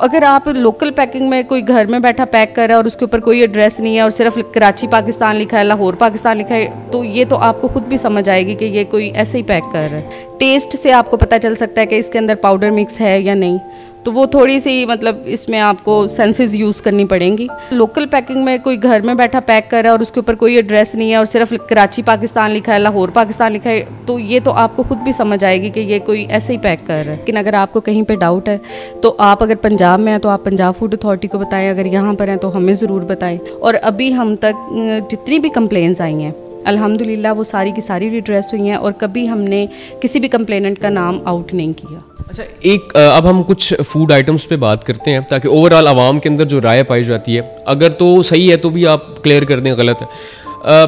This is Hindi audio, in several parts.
अगर आप लोकल पैकिंग में कोई घर में बैठा पैक कर रहा है और उसके ऊपर कोई एड्रेस नहीं है और सिर्फ कराची पाकिस्तान लिखा है, लाहौर पाकिस्तान लिखा है, तो ये तो आपको खुद भी समझ आएगी कि ये कोई ऐसे ही पैक कर रहा है। टेस्ट से आपको पता चल सकता है कि इसके अंदर पाउडर मिक्स है या नहीं, तो वो थोड़ी सी मतलब इसमें आपको सेंसेस यूज़ करनी पड़ेंगी। लोकल पैकिंग में कोई घर में बैठा पैक कर रहा है और उसके ऊपर कोई एड्रेस नहीं है और सिर्फ कराची पाकिस्तान लिखा है, लाहौर पाकिस्तान लिखा है, तो ये तो आपको खुद भी समझ आएगी कि ये कोई ऐसे ही पैक कर रहा है। लेकिन अगर आपको कहीं पे डाउट है तो आप अगर पंजाब में हैं तो आप पंजाब फूड अथॉरिटी को बताएं, अगर यहाँ पर हैं तो हमें ज़रूर बताएं। और अभी हम तक जितनी भी कंप्लेंट्स आई हैं अल्हम्दुलिल्लाह वो सारी की सारी रिड्रेस हुई हैं और कभी हमने किसी भी कंप्लेनेंट का नाम आउट नहीं किया। अच्छा, एक अब हम कुछ फूड आइटम्स पे बात करते हैं ताकि ओवरऑल आवाम के अंदर जो राय पाई जाती है, अगर तो सही है तो भी आप क्लियर कर दें, गलत है।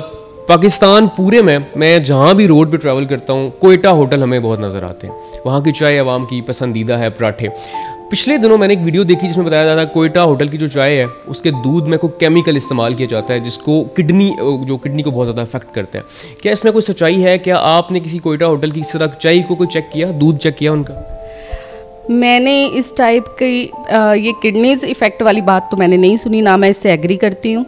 पाकिस्तान पूरे में मैं जहाँ भी रोड पे ट्रैवल करता हूँ, कोयटा होटल हमें बहुत नज़र आते हैं। वहाँ की चाय आवाम की पसंदीदा है, पराठे। पिछले दिनों मैंने एक वीडियो देखी जिसमें बताया जाता है कोयटा होटल की जो चाय है उसके दूध में कोई केमिकल इस्तेमाल किया जाता है जिसको किडनी को बहुत ज़्यादा अफेक्ट करता है। क्या इसमें कोई सच्चाई है? क्या आपने किसी कोयटा होटल की इस तरह चाय को कोई चेक किया, दूध चेक किया उनका? मैंने इस टाइप की ये किडनीज इफ़ेक्ट वाली बात तो मैंने नहीं सुनी, ना मैं इससे एग्री करती हूँ,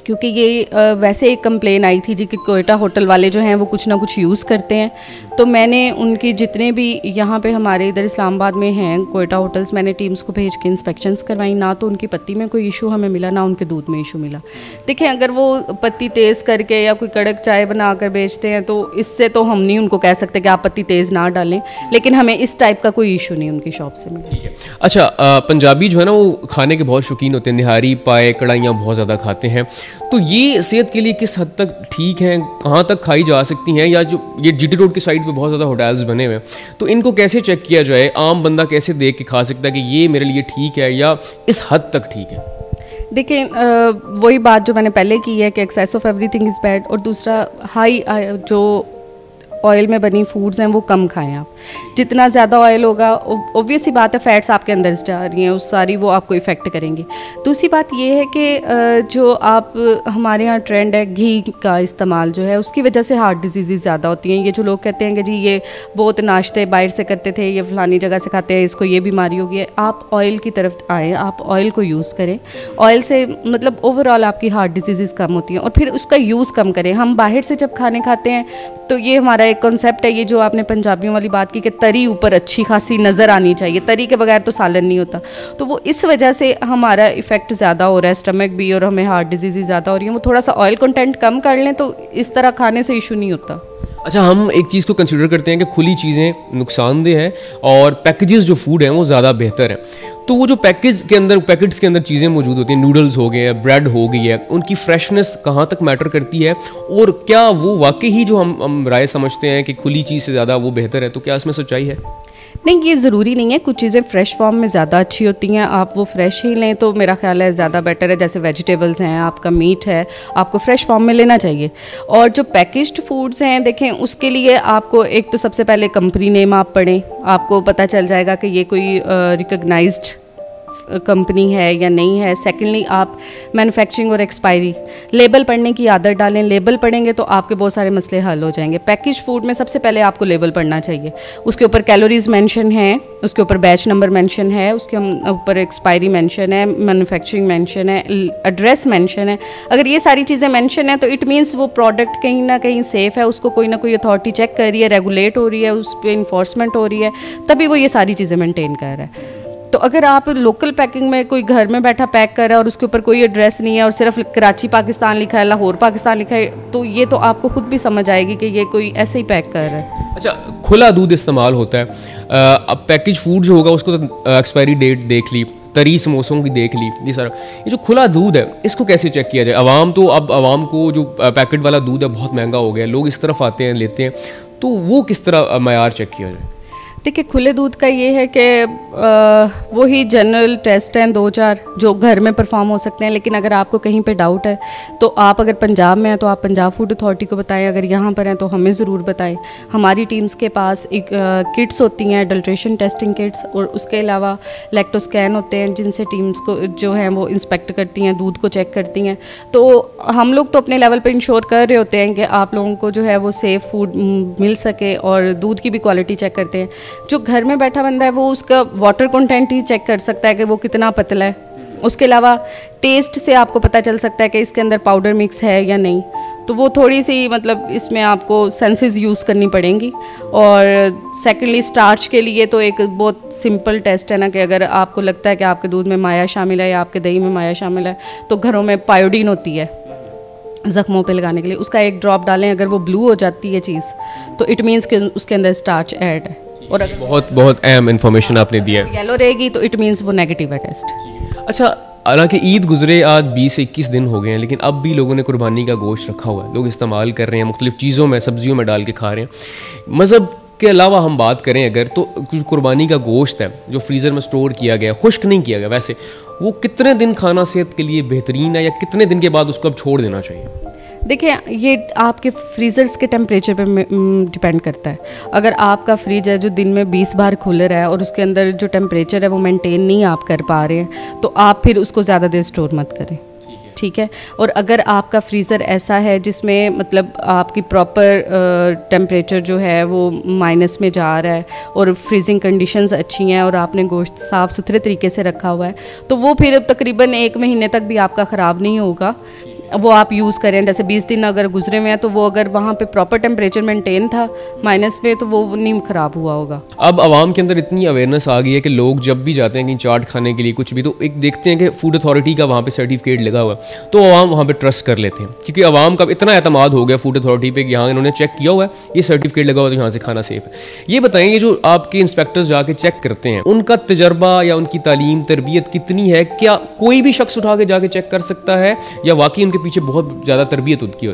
क्योंकि ये वैसे एक कंप्लेन आई थी जी कि कोयटा होटल वाले जो हैं वो कुछ ना कुछ यूज़ करते हैं। तो मैंने उनकी जितने भी यहाँ पे हमारे इधर इस्लामाबाद में हैं कोयटा होटल्स, मैंने टीम्स को भेज के इंस्पेक्शंस करवाई। ना तो उनकी पत्ती में कोई इशू हमें मिला, ना उनके दूध में इशू मिला। देखें, अगर वो पत्ती तेज़ करके या कोई कड़क चाय बना कर बेचते हैं तो इससे तो हम नहीं उनको कह सकते कि आप पत्ती तेज़ ना डालें, लेकिन हमें इस टाइप का कोई इशू नहीं उनकी शॉप से मिला। ठीक है। अच्छा, पंजाबी जो है ना वो खाने के बहुत शौकीन होते हैं, निहारी पाए कढ़ाइयाँ बहुत ज़्यादा खाते हैं, तो ये सेहत के लिए किस हद तक ठीक हैं, कहाँ तक खाई जा सकती हैं? या जो ये जीटी रोड की साइड पे बहुत ज़्यादा होटल्स बने हुए हैं, तो इनको कैसे चेक किया जाए? आम बंदा कैसे देख के खा सकता है कि ये मेरे लिए ठीक है या इस हद तक ठीक है? देखिए, वही बात जो मैंने पहले की है कि excess of everything is bad, और दूसरा हाई जो ऑयल में बनी फूड्स हैं वो कम खाएं आप। जितना ज़्यादा ऑयल होगा, ऑब्वियस सी बात है, फैट्स आपके अंदर जा रही हैं, उस सारी वो आपको इफ़ेक्ट करेंगी। दूसरी बात ये है कि जो आप हमारे यहाँ ट्रेंड है घी का इस्तेमाल जो है, उसकी वजह से हार्ट डिजीज़ ज़्यादा होती हैं। ये जो लोग कहते हैं कि जी ये बहुत नाश्ते बाहर से करते थे, ये फलानी जगह से खाते हैं, इसको ये बीमारी होगी, आप ऑयल की तरफ आएँ, आप ऑयल को यूज़ करें। ऑयल से मतलब ओवरऑल आपकी हार्ट डिजीज़ कम होती हैं, और फिर उसका यूज़ कम करें। हम बाहर से जब खाने खाते हैं तो ये हमारा एक कॉन्सेप्ट है, ये जो आपने पंजाबियों वाली बात की कि तरी ऊपर अच्छी खासी नज़र आनी चाहिए, तरी के बगैर तो सालन नहीं होता, तो वो इस वजह से हमारा इफ़ेक्ट ज़्यादा हो रहा है, स्टमक भी, और हमें हार्ट डिजीज़ ज़्यादा हो रही है। वो थोड़ा सा ऑयल कंटेंट कम कर लें तो इस तरह खाने से इशू नहीं होता। अच्छा, हम एक चीज़ को कंसिडर करते हैं कि खुली चीज़ें नुकसानदेह हैं और पैकेजेस जो फूड हैं वो ज़्यादा बेहतर हैं। तो वो जो पैकेट्स के अंदर चीज़ें मौजूद होती हैं, नूडल्स हो गए हैं, ब्रेड हो गई है, उनकी फ्रेशनेस कहाँ तक मैटर करती है? और क्या वो वाकई ही जो हम राय समझते हैं कि खुली चीज़ से ज़्यादा वो बेहतर है, तो क्या इसमें सच्चाई है? नहीं, ये ज़रूरी नहीं है। कुछ चीज़ें फ़्रेश फॉर्म में ज़्यादा अच्छी होती हैं, आप वो फ्रेश ही लें तो मेरा ख्याल है ज़्यादा बेटर है। जैसे वेजिटेबल्स हैं, आपका मीट है, आपको फ़्रेश फॉर्म में लेना चाहिए। और जो पैकेज्ड फूड्स हैं, देखें, उसके लिए आपको एक तो सबसे पहले कंपनी नेम आप पढ़ें, आपको पता चल जाएगा कि ये कोई रिकग्नाइज्ड कंपनी है या नहीं है। सेकेंडली, आप मैन्युफैक्चरिंग और एक्सपायरी लेबल पढ़ने की आदत डालें। लेबल पढ़ेंगे तो आपके बहुत सारे मसले हल हो जाएंगे। पैकेज फूड में सबसे पहले आपको लेबल पढ़ना चाहिए, उसके ऊपर कैलोरीज मेंशन है, उसके ऊपर बैच नंबर मेंशन है, उसके ऊपर एक्सपायरी मेंशन है, मैन्युफैक्चरिंग मेंशन है, एड्रेस मेंशन है। अगर ये सारी चीज़ें मेंशन है तो इट मीन्स वो प्रोडक्ट कहीं ना कहीं सेफ़ है, उसको कोई ना कोई अथॉरिटी चेक कर रही है, रेगुलेट हो रही है, उस पर इन्फोर्समेंट हो रही है, तभी वो ये सारी चीज़ें मेंटेन कर रहा है। तो अगर आप लोकल पैकिंग में कोई घर में बैठा पैक कर रहा है और उसके ऊपर कोई एड्रेस नहीं है और सिर्फ कराची पाकिस्तान लिखा है, लाहौर पाकिस्तान लिखा है, तो ये तो आपको खुद भी समझ आएगी कि ये कोई ऐसे ही पैक कर रहा है। अच्छा, खुला दूध इस्तेमाल होता है। अब पैकेज फूड जो होगा उसको तो एक्सपायरी डेट देख ली, तरी समोसों की देख ली, ये सारा। ये जो खुला दूध है इसको कैसे चेक किया जाए? आवाम को जो पैकेट वाला दूध है बहुत महंगा हो गया, लोग इस तरफ आते हैं, लेते हैं, तो वो किस तरह मयार चेक किया जाए? देखिए, खुले दूध का ये है कि वही जनरल टेस्ट हैं 2-4 जो घर में परफॉर्म हो सकते हैं। लेकिन अगर आपको कहीं पे डाउट है तो आप अगर पंजाब में हैं तो आप पंजाब फूड अथॉरिटी को बताएं, अगर यहाँ पर हैं तो हमें ज़रूर बताएं। हमारी टीम्स के पास एक किट्स होती हैं, अडल्ट्रेशन टेस्टिंग किट्स, और उसके अलावा लैक्टोस्कैन होते हैं जिनसे टीम्स को जो हैं वो इंस्पेक्ट करती हैं, दूध को चेक करती हैं। तो हम लोग तो अपने लेवल पर इंश्योर कर रहे होते हैं कि आप लोगों को जो है वो सेफ़ फूड मिल सके, और दूध की भी क्वालिटी चेक करते हैं। जो घर में बैठा बंदा है वो उसका वाटर कंटेंट ही चेक कर सकता है कि वो कितना पतला है। उसके अलावा टेस्ट से आपको पता चल सकता है कि इसके अंदर पाउडर मिक्स है या नहीं। तो वो थोड़ी सी मतलब इसमें आपको सेंसेस यूज़ करनी पड़ेंगी। और सेकेंडली स्टार्च के लिए तो एक बहुत सिंपल टेस्ट है ना कि अगर आपको लगता है कि आपके दूध में माया शामिल है या आपके दही में माया शामिल है, तो घरों में पायोडीन होती है ज़ख्मों पे लगाने के लिए, उसका एक ड्रॉप डालें। अगर वो ब्लू हो जाती है चीज़ तो इट मीन्स कि उसके अंदर स्टार्च ऐड है। और अगर बहुत बहुत अहम इन्फॉर्मेशन आपने दिया है। येलो रहेगी तो इट मीन्स वो नेगेटिव है टेस्ट। अच्छा, हालांकि ईद गुजरे आज 20 से 21 दिन हो गए हैं, लेकिन अब भी लोगों ने कुर्बानी का गोश्त रखा हुआ है, लोग इस्तेमाल कर रहे हैं, मुख्तलिफ़ चीज़ों में सब्जियों में डाल के खा रहे हैं। मज़हब के अलावा हम बात करें अगर, तो कुर्बानी का गोश्त है जो फ्रीज़र में स्टोर किया गया, खुश्क नहीं किया गया, वैसे वो कितने दिन खाना सेहत के लिए बेहतरीन है, या कितने दिन के बाद उसको अब छोड़ देना चाहिए? देखिए, ये आपके फ्रीज़र्स के टेम्परेचर पे डिपेंड करता है। अगर आपका फ्रिज है जो दिन में 20 बार खुल रहा है और उसके अंदर जो टेम्परेचर है वो मेंटेन नहीं आप कर पा रहे हैं, तो आप फिर उसको ज़्यादा देर स्टोर मत करें, ठीक है। और अगर आपका फ्रीज़र ऐसा है जिसमें मतलब आपकी प्रॉपर टेम्परेचर जो है वो माइनस में जा रहा है और फ्रीजिंग कंडीशंस अच्छी हैं और आपने गोश्त साफ़ सुथरे तरीके से रखा हुआ है, तो वो फिर तकरीबन 1 महीने तक भी आपका ख़राब नहीं होगा। वो आप यूज़ करें, जैसे 20 दिन अगर गुजरे हुए हैं तो वो अगर वहाँ पे प्रॉपर टेम्परेचर मेंटेन था माइनस पे, तो वो नहीं ख़राब हुआ होगा। अब आवाम के अंदर इतनी अवेयरनेस आ गई है कि लोग जब भी जाते हैं कहीं चाट खाने के लिए कुछ भी, तो एक देखते हैं कि फूड अथॉरिटी का वहाँ पे सर्टिफिकेट लगा हुआ है, तो आवाम वहाँ पे ट्रस्ट कर लेते हैं, क्योंकि आवाम का इतना एतमाद हो गया फूड अथॉरिटी पे कि यहाँ इन्होंने चेक किया हुआ है, ये सर्टिफिकेट लगा हुआ है, तो यहाँ से खाना सेफ है। ये बताएं, ये जो आपके इंस्पेक्टर्स जाके चेक करते हैं, उनका तजर्बा या उनकी तालीम तरबियत कितनी है? क्या कोई भी शख्स उठा के जाके चेक कर सकता है, या वाकई उनके पीछे बहुत ज़्यादा तरबियत उनकी हो?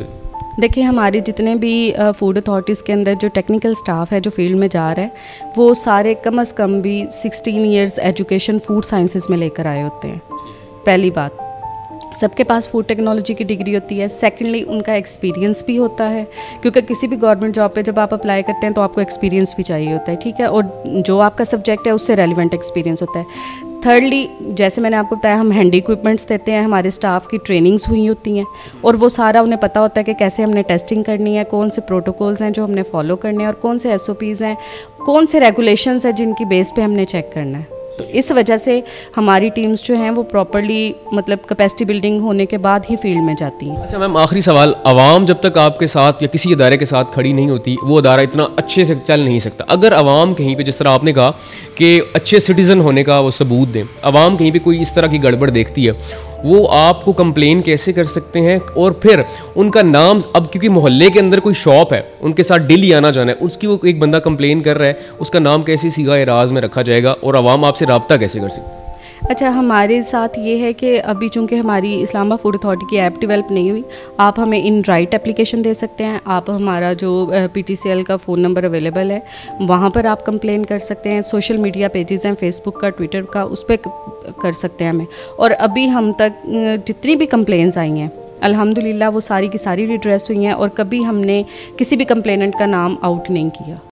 देखिए, हमारे जितने भी फूड अथॉरिटीज़ के अंदर जो टेक्निकल स्टाफ है जो फील्ड में जा रहा है, वो सारे कम अज़ कम भी 16 ईयर्स एजुकेशन फूड साइंसेस में लेकर आए होते हैं। पहली बात, सबके पास फूड टेक्नोलॉजी की डिग्री होती है। सेकेंडली, उनका एक्सपीरियंस भी होता है, क्योंकि किसी भी गवर्नमेंट जॉब पे जब आप अप्लाई करते हैं तो आपको एक्सपीरियंस भी चाहिए होता है, ठीक है। और जो आपका सब्जेक्ट है उससे रेलिवेंट एक्सपीरियंस होता है। थर्डली, जैसे मैंने आपको बताया, हम हैंडी इक्विपमेंट्स देते हैं, हमारे स्टाफ की ट्रेनिंग्स हुई होती हैं और वो सारा उन्हें पता होता है कि कैसे हमने टेस्टिंग करनी है, कौन से प्रोटोकॉल्स हैं जो हमने फॉलो करने हैं और कौन से SOPs हैं, कौन से रेगुलेशंस हैं जिनकी बेस पे हमने चेक करना है। तो इस वजह से हमारी टीम्स जो हैं वो प्रॉपरली मतलब कैपेसिटी बिल्डिंग होने के बाद ही फील्ड में जाती हैं। अच्छा मैम, आखिरी सवाल, आवाम जब तक आपके साथ या किसी इदारे के साथ खड़ी नहीं होती, वो इदारा इतना अच्छे से चल नहीं सकता। अगर आवाम कहीं पे, जिस तरह आपने कहा कि अच्छे सिटीज़न होने का वो सबूत दें, आवाम कहीं पे कोई इस तरह की गड़बड़ देखती है, वो आपको कंप्लेन कैसे कर सकते हैं? और फिर उनका नाम, अब क्योंकि मोहल्ले के अंदर कोई शॉप है, उनके साथ डेली आना जाना है, उसकी वो एक बंदा कंप्लेन कर रहा है, उसका नाम कैसे सीगा एराज में रखा जाएगा और आवाम आपसे रब्ता कैसे कर सकती है? अच्छा, हमारे साथ ये है कि अभी चूँकि हमारी इस्लामाबाद फूड अथॉरिटी की ऐप डेवलप नहीं हुई, आप हमें इन राइट एप्लीकेशन दे सकते हैं। आप हमारा जो PTCL का फ़ोन नंबर अवेलेबल है वहाँ पर आप कंप्लेन कर सकते हैं। सोशल मीडिया पेजेस हैं, फेसबुक का, ट्विटर का, उस पर कर सकते हैं हमें। और अभी हम तक जितनी भी कंप्लेंट्स आई हैं अल्हम्दुलिल्लाह वो सारी की सारी रिड्रेस हुई हैं और कभी हमने किसी भी कंप्लेनेंट का नाम आउट नहीं किया।